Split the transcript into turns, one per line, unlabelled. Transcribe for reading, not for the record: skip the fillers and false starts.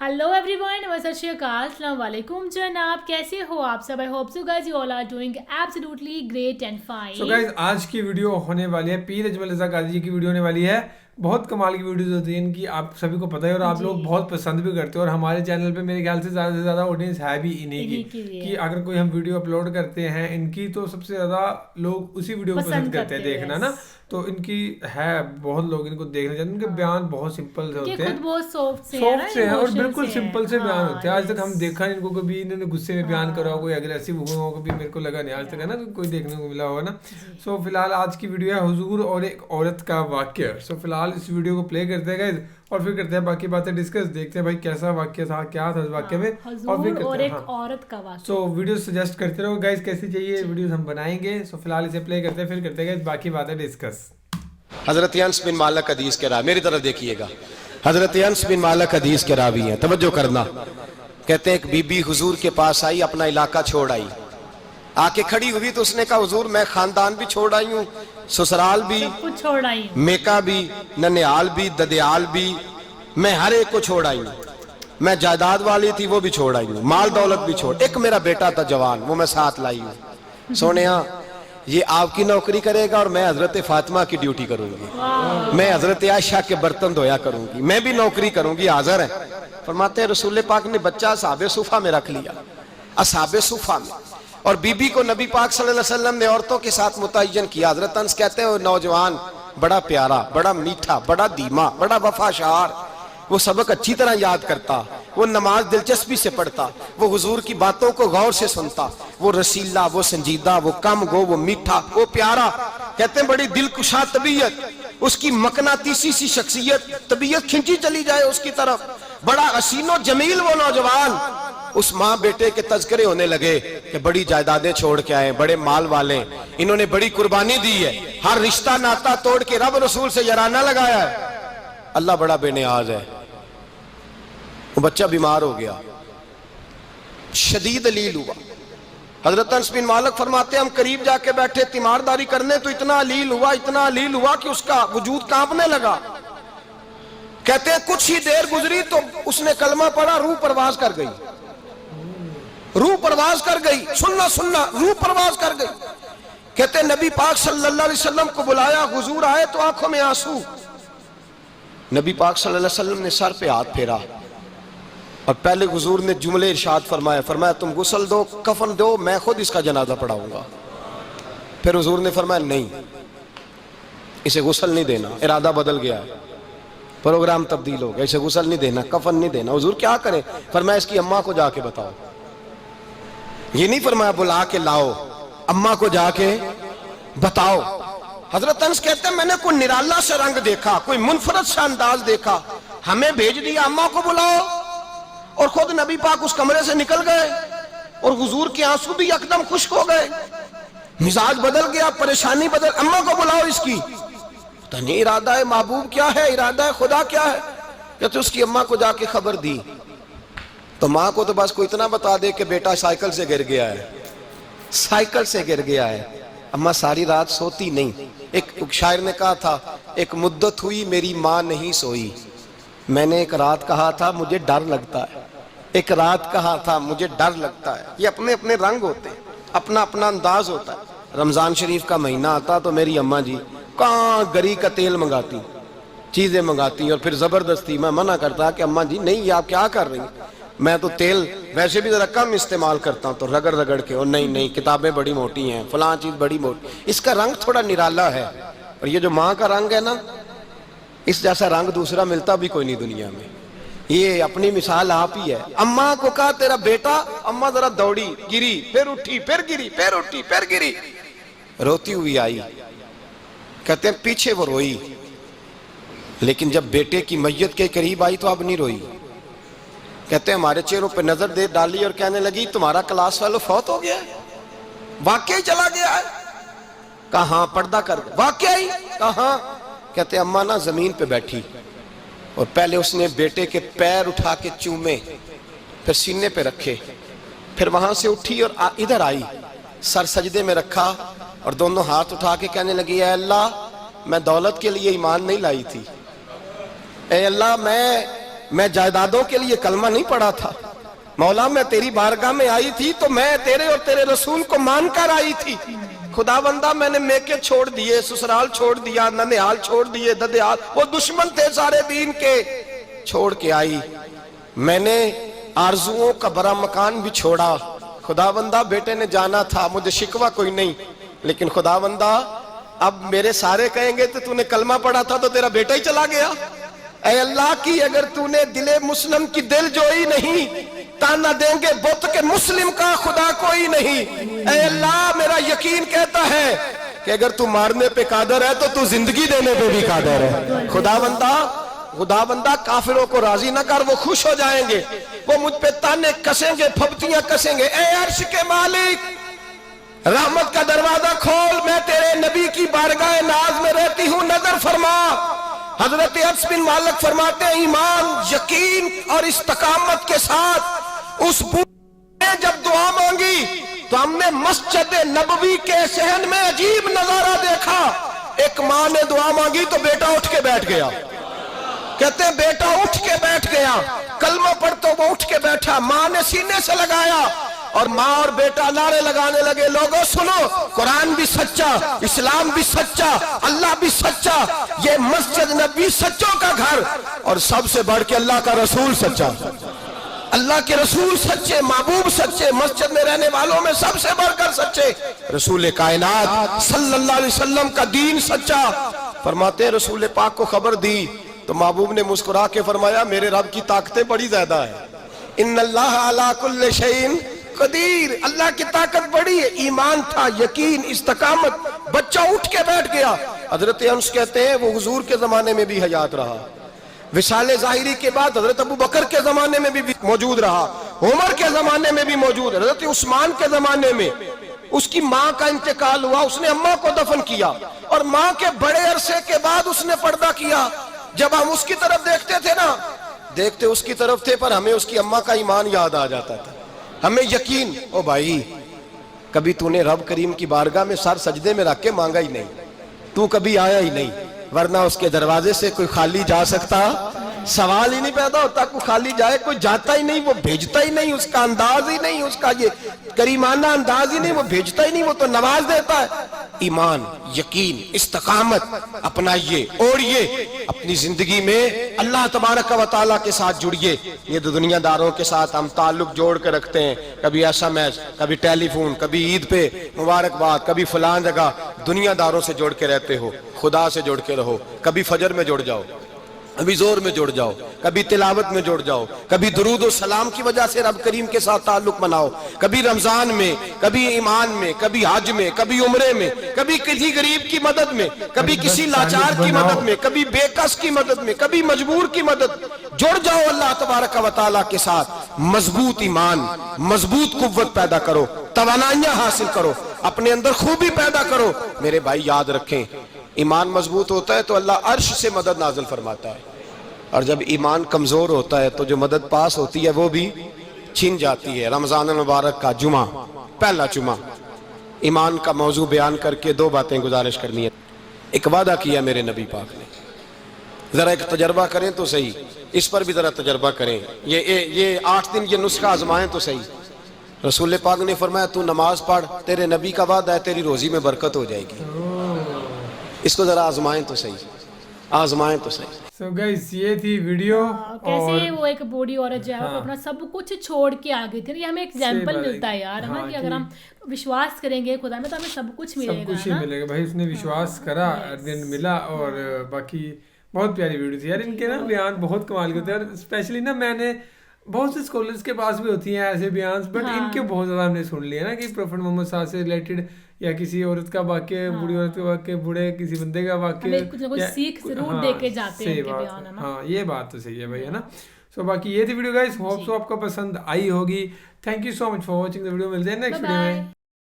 Hello everyone, सत श्री अकाल, अस्सलाम वालेकुम जनाब, कैसे हो आप सब? I hope so guys you all are doing absolutely great and fine.
So guys आज की वीडियो होने वाली है पीर अजमल रज़ा कादरी जी की वीडियो होने वाली है। बहुत कमाल की वीडियोस होती है इनकी, आप सभी को पता है और आप लोग बहुत पसंद भी करते हो। और हमारे चैनल पे मेरे ख्याल से ज़्यादा ऑडियंस है भी इन्हीं की कि अगर कोई हम वीडियो अपलोड करते हैं इनकी तो सबसे ज़्यादा लोग उसी वीडियो को पसंद करते हैं देखना ना। तो इनकी है, बहुत लोग इनको देखना चाहते हैं। इनके बयान बहुत सिंपल से होते हैं,
बहुत सॉफ्ट से
हैं और बिल्कुल सिंपल से बयान होते हैं। आज तक हम देखा नहीं इनको कभी इन्होंने गुस्से में बयान करा हो, कोई अग्रेसिव हुआ हो कभी, मेरे को लगा नहीं आज तक है ना कोई देखने को मिला होगा ना। सो फिलहाल आज की वीडियो है हुजूर और एक औरत का वाक्य। सो फिलहाल इस वीडियो को प्ले करते हैं गाइस और फिर करते हैं बाकी बातें डिस्कस, देखते हैं भाई कैसा वाक्य था, क्या था इस वाक्य में, और फिर करते हैं
औरत का वाक्य।
सो वीडियो सजेस्ट करते रहो गाइस, कैसी चाहिए वीडियोस हम बनाएंगे। सो फिलहाल इसे प्ले करते हैं, फिर करते हैं गाइस बाकी बातें डिस्कस।
हजरत अनस बिन मालिक हदीस के रावी, मेरी तरफ देखिएगा, हजरत अनस बिन मालिक हदीस के रावी हैं, तवज्जो करना। कहते हैं एक बीबी हुजूर के पास आई, अपना इलाका छोड़ आई, आके खड़ी हुई तो उसने कहा हुजूर मैं खानदान भी छोड़ आई हूँ, ससुराल भी
छोड़ आई,
मेका भी, ननिहाल भी, ददियाल भी, मैं हर एक को छोड़ आई हूँ। मैं जायदाद वाली थी वो भी छोड़ आई हूँ, माल दौलत भी छोड़, एक मेरा बेटा था जवान वो मैं साथ लाई हूँ। सोनिया ये आपकी नौकरी करेगा और मैं हजरत फातिमा की ड्यूटी करूंगी, मैं हजरत आयशा के बर्तन धोया करूंगी, मैं भी नौकरी करूंगी। हाजिर है फरमाते हैं रसूल पाक ने बच्चा असहाबे सुफा में रख लिया, असहाबे सुफा में, और बीबी को नबी पाक सल्लल्लाहु अलैहि वसल्लम ने औरतों के साथ मुतय्यन किया। हजरत अनस कहते हैं वो नौजवान बड़ा प्यारा, बड़ा मीठा, बड़ा धीमा, बड़ा वफाशार, वो सबक अच्छी तरह याद करता, वो नमाज दिलचस्पी से पढ़ता, वो हुजूर की बातों को गौर से सुनता, वो रसीला, वो संजीदा, वो कम गो, वो मीठा, वो प्यारा। कहते हैं बड़ी दिलकुशा तबीयत, उसकी मकनातीसी सी शख्सियत, तबीयत खिंची चली जाए उसकी तरफ, बड़ा हसीनो जमील वो नौजवान। उस माँ बेटे के तज़किरे होने लगे कि बड़ी जायदादें छोड़ के आए, बड़े माल वाले, इन्होंने बड़ी कुर्बानी दी है, हर रिश्ता नाता तोड़ के रब रसूल से याराना लगाया है, अल्लाह बड़ा बेनियाज है। वो बच्चा बीमार हो गया, शदीद अलील हुआ। हजरत अनस बिन मालिक फरमाते हम करीब जाके बैठे तीमारदारी करने तो इतना अलील हुआ, इतना अलील हुआ कि उसका वजूद कांपने लगा। कहते हैं कुछ ही देर गुजरी तो उसने कलमा पढ़ा, रूह परवाज कर गई, रूह परवाज कर गई, सुनना सुनना, रूह परवाज कर गई। कहते नबी पाक सल्लल्लाहु अलैहि वसल्लम को बुलाया, हुजूर आए तो आंखों में आंसू। नबी पाक सल्लल्लाहु अलैहि वसल्लम ने सर पे हाथ फेरा और पहले हुजूर ने जुमले इरशाद फरमाया, फरमाया तुम गुस्ल दो, कफन दो, मैं खुद इसका जनाजा पढ़ाऊंगा। फिर हुजूर ने फरमाया नहीं, इसे गुस्ल नहीं देना, इरादा बदल गया है, प्रोग्राम तब्दील हो गया, इसे गुस्ल नहीं देना, कफन नहीं देना। हुजूर क्या करें? फरमाया इसकी अम्मा को जाके बताओ। ये नहीं फरमाया बुला के लाओ, अम्मा को जाके बताओ। हजरत अनस कहते हैं मैंने कोई निराला सा रंग देखा, कोई मुनफरद सा अंदाज देखा, हमें भेज दिया अम्मा को बुलाओ, और खुद नबी पाक उस कमरे से निकल गए और हुजूर के आंसू भी एकदम खुश्क हो गए, मिजाज बदल गया, परेशानी बदल, अम्मा को बुलाओ इसकी। तो नहीं इरादा है महबूब क्या है, इरादा है खुदा क्या है? कहते उसकी अम्मा को जाके खबर दी तो माँ को तो बस कोई इतना बता दे कि बेटा साइकिल से गिर गया है, साइकिल से गिर गया है। अम्मा सारी रात सोती नहीं। एक शायर ने कहा था एक मुद्दत हुई मेरी माँ नहीं सोई, मैंने एक रात कहा था मुझे डर लगता है, एक रात कहा था मुझे डर लगता है। ये अपने अपने रंग होते हैं, अपना अपना अंदाज होता है। रमजान शरीफ का महीना आता तो मेरी अम्मा जी कहाँ गरी का तेल मंगाती, चीजें मंगाती, और फिर जबरदस्ती मैं मना करता कि अम्मा जी नहीं, ये आप क्या कर रही हैं, मैं तो तेल वैसे भी जरा कम इस्तेमाल करता हूँ, तो रगड़ रगड़ के, और नहीं नहीं किताबें बड़ी मोटी हैं, फलां चीज बड़ी मोटी, इसका रंग थोड़ा निराला है। और ये जो माँ का रंग है ना, इस जैसा रंग दूसरा मिलता भी कोई नहीं दुनिया में। ये अपनी मिसाल आप ही है। अम्मा को कहा तेरा बेटा, अम्मा जरा दौड़ी, गिरी, फिर उठी, फिर गिरी, फिर उठी, फिर गिरी, रोती हुई आई। कहते हैं पीछे वो रोई, लेकिन जब बेटे की मैयत के करीब आई तो अब नहीं रोई। कहते हैं हमारे चेहरों पे नजर दे डाली और कहने लगी तुम्हारा क्लास वालों फौत हो गया है, वाकई चला गया है। कहाँ? पर्दा कर, वाकई कहाँ? कहते अम्मा ना जमीन पे बैठी और पहले उसने बेटे के पैर उठा के चूमे, फिर सीने पे रखे, फिर वहां से उठी और इधर आई, सर सजदे में रखा और दोनों हाथ उठा के कहने लगी ऐ अल्लाह मैं दौलत के लिए ईमान नहीं लाई थी, ऐ अल्लाह मैं मैं जायदादों के लिए कलमा नहीं पढ़ा था। मौला मैं तेरी बारगाह में आई थी तो मैं तेरे और तेरे रसूल को मानकर आई थी। खुदावंदा मैंने मेके छोड़ दिए, ससुराल छोड़ दिया, ननिहाल छोड़ दिए, ददियाल, वो दुश्मन थे सारे दीन के, छोड़ के आई। मैंने आरजुओं का बड़ा मकान भी छोड़ा। खुदावंदा बेटे ने जाना था, मुझे शिकवा कोई नहीं, लेकिन खुदावंदा अब मेरे सारे कहेंगे तो तूने कलमा पढ़ा था तो तेरा बेटा ही चला गया। ऐ अल्लाह की अगर तूने दिले मुस्लिम की दिल जोई नहीं, ताना देंगे बुत के मुस्लिम का खुदा कोई नहीं। ऐ अल्लाह मेरा यकीन कहता है कि अगर तू मारने पे कादर है तो तू जिंदगी देने पे भी कादर है। खुदावंदा काफिरों को राजी न कर, वो खुश हो जाएंगे, वो मुझ पे ताने कसेंगे, फब्तियां कसेंगे। ऐ अर्श के मालिक रहमत का दरवाजा खोल, मैं तेरे नबी की बारगाह नाज में रहती हूँ, नजर फरमा। हजरत अनस बिन मालिक फरमाते हैं ईमान, यकीन और इस्तकामत के साथ उस बूढ़े ने जब दुआ मांगी तो हमने मस्जिद नबवी के सहन में अजीब नजारा देखा। एक माँ ने दुआ मांगी तो बेटा उठ के बैठ गया। कहते हैं बेटा उठ के बैठ गया, कलमा पढ़ तो वो उठ के बैठा, माँ ने सीने से लगाया और माँ और बेटा नारे लगाने लगे, लोगों सुनो, कुरान भी सच्चा, इस्लाम भी सच्चा, अल्लाह भी सच्चा, ये मस्जिद नबी सच्चों का घर, और सबसे बढ़ के अल्लाह का रसूल सच्चा। अल्लाह के रसूल सच्चे, महबूब सच्चे, मस्जिद में रहने वालों में सबसे बढ़कर सच्चे, रसूल कायनात सल्लल्लाहु अलैहि वसल्लम का दीन सच्चा। फरमाते हैं रसूल पाक को खबर दी तो महबूब ने मुस्कुरा के फरमाया मेरे रब की ताकतें बड़ी ज्यादा है। इन्नल्लाह अला कुल्li शैइन कदीर, अल्लाह की ताकत बड़ी है। ईमान था, यकीन, इस्तकामत, बच्चा उठ के बैठ गया। हजरत अनस कहते हैं वो हुजूर के जमाने में भी हयात रहा, विशाल ज़ाहिरी के बाद हजरत अबू बकर के जमाने में भी मौजूद रहा, उमर के जमाने में भी मौजूद, हजरत उस्मान के जमाने में उसकी माँ का इंतकाल हुआ, उसने अम्मा को दफन किया और माँ के बड़े अरसे के बाद उसने पर्दा किया। जब हम उसकी तरफ देखते थे ना, देखते उसकी तरफ थे पर हमें उसकी अम्मा का ईमान याद आ जाता था, हमें यकीन। ओ भाई कभी तूने रब करीम की बारगाह में सर सजदे में रख के मांगा ही नहीं, तू कभी आया ही नहीं, वरना उसके दरवाजे से कोई खाली जा सकता, सवाल ही नहीं पैदा होता कोई खाली जाए, कोई जाता ही नहीं, वो भेजता ही नहीं, उसका अंदाज ही नहीं, उसका ये करीमाना अंदाज ही नहीं, वो भेजता ही नहीं, वो तो नवाज देता है। ईमान, यकीन, इस्तकामत अपनाइए, ओढ़िए, अपनी जिंदगी में अल्लाह तबारक व तआला के साथ जुड़िए। ये तो दुनियादारों के साथ हम ताल्लुक जोड़ के रखते हैं, कभी SMS, कभी टेलीफोन, कभी ईद पे मुबारकबाद, कभी फलां जगह, दुनियादारों से जोड़ के रहते हो, खुदा से जोड़ के रहो। कभी फजर में जुड़ जाओ, कभी जोर में जुड़ जाओ, कभी तिलावत में जुड़ जाओ, कभी दुरूद और सलाम की वजह से रब करीम के साथ ताल्लुक बनाओ, कभी रमजान में, कभी ईमान में, कभी हज में, कभी उम्रे में, कभी किसी गरीब की मदद में, कभी किसी लाचार की मदद में, कभी बेकस की मदद में, कभी मजबूर की मदद। जुड़ जाओ अल्लाह तबारक व तआला के साथ, मजबूत ईमान, मजबूत कुव्वत पैदा करो, तवानाइयां हासिल करो, अपने अंदर खूबी पैदा करो। मेरे भाई याद रखें, ईमान मजबूत होता है तो अल्लाह अर्श से मदद नाजिल फरमाता है, और जब ईमान कमजोर होता है तो जो मदद पास होती है वो भी छीन जाती है। रमजान मुबारक का जुमा, पहला जुमा, ईमान का मौजू बयान करके दो बातें गुजारिश करनी है। एक वादा किया मेरे नबी पाक ने, जरा एक तजर्बा करें तो सही, इस पर भी जरा तजर्बा करें, ये 8 दिन ये नुस्खा आजमाएं तो सही। रसूल पाक ने फरमाया तू नमाज पढ़, तेरे नबी का वादा है तेरी रोजी में बरकत हो जाएगी, इसको जरा आजमाएं तो सही, आजमाएं तो सही।
So guys, ये थी वीडियो।
कैसे वो एक बूढ़ी औरत जो है वो अपना सब कुछ छोड़ के आ गई थी। ये हमें एग्जाम्पल मिलता है यार, है ना, कि अगर हम विश्वास करेंगे खुदा में तो हमें सब कुछ मिलेगा,
सब कुछ ही मिलेगा भाई। उसने विश्वास करा, दिन मिला, और बाकी बहुत प्यारी वीडियो थी यार। इनके ना बयान बहुत कमाल के होते हैं, स्पेशली ना मैंने बहुत से स्कॉलर्स के पास भी होती हैं ऐसे बयान, बट इनके बहुत ज़्यादा हमने सुन लिया ना, कि प्रोफेट मोहम्मद साहब से रिलेटेड या किसी औरत का वाक्य, बूढ़ी औरत का वाक्य, बूढ़े किसी बंदे का वाक्य,
कुछ ना कुछ सीख जरूर दे के जाते हैं इनके बयान, है ना।
हाँ ये बात तो सही है भाई, है ना। सो बाकी ये थी वीडियो गाइस, होप सो आपको पसंद आई होगी। Thank you so much for watching the video. मिलते हैं नेक्स्ट वीडियो में।